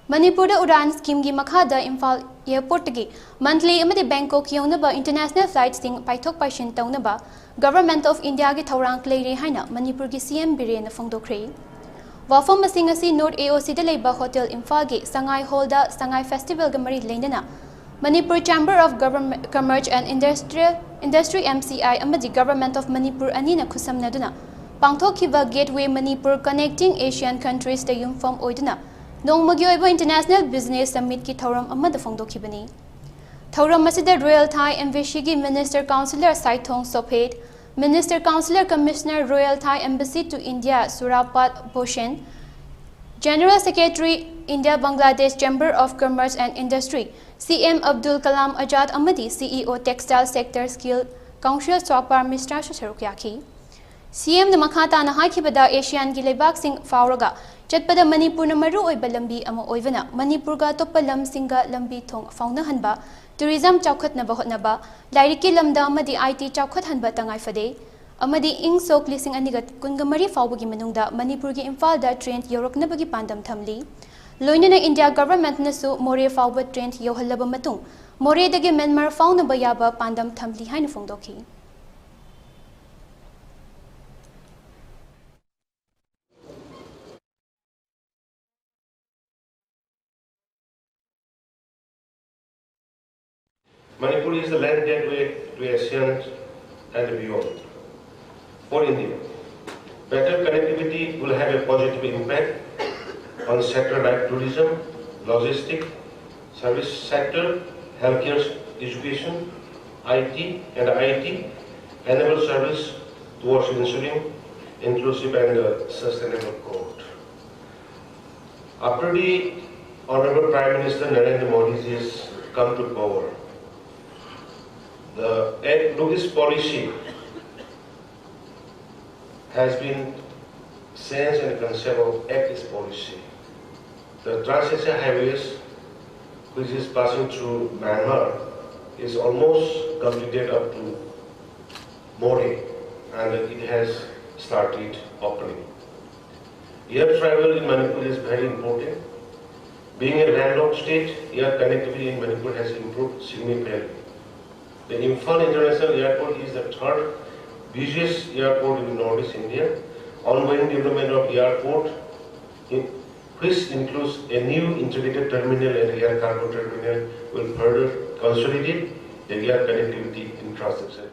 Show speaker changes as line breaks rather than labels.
Manipurda Udaan Scheme gi makhada Imphal Airport gi Mandalay and Bangkok younaba international flights sing paithok paisin tounaba Government of India gi thourang leire haina Manipurgi Cm N.Biren fongdokkhre. Wafam masing asi North AOC da leiba Hotel Imphal gi Sangai Hall da Sangai Festival ga mari leinana Manipur Chamber of Commerce and Industry MCI amadi Government of Manipur anina khusamnaduna pangthokhiba Gateway Manipur connecting Asian countries da yumfam oiduna Nongmagi oiba International Business Summit ki thourang amada fongdokhibani. Thourang masida Royal Thai Embassy gi Minister Councillor Saithong Sophet, Minister Councillor Commissioner Royal Thai Embassy to India Surapat Bhushan, General Secretary India Bangladesh Chamber of Commerce and Industry CM Abdul Kalam Azad amadi CEO Textile Sector Skill Council Swapar Mr. Sarukyaki. CM na makhata na haikibada Asian gi lebak sing fauraga chatpada Manipur na maru oiba lambi ama oivana Manipur ga topa lam singa lambi thong fauna hanba tourism chawkhat na bahot na ba lairiki lamda amadi IT chawkhat hanba tangai fade amadi ing sok lising anigat kunga mari fawbagi manungda Manipur gi Imphal da train yorok na bagi pandam thamli loina na India government na su more fawba train yohallaba matung more dagi Myanmar fauna ba yaba pandam thamli haina fongdokhi.
Manipur is the land gateway to Asia and beyond for India. Better connectivity will have a positive impact on sectors like tourism, logistics, service sector, healthcare, education, IT, enable service towards ensuring inclusive and sustainable growth. After the Honorable Prime Minister Narendra Modi has come to power, the Northeast policy has been sense and concept of Act East policy. The Trans-Asia highways, which is passing through Myanmar, is almost completed up to More, and it has started opening. Air travel in Manipur is very important. Being a landlocked state, air connectivity in Manipur has improved significantly. The Imphal International Airport is the third busiest airport in Northeast India. Ongoing development of airport, which includes a new integrated terminal and air cargo terminal, will further consolidate the air connectivity infrastructure.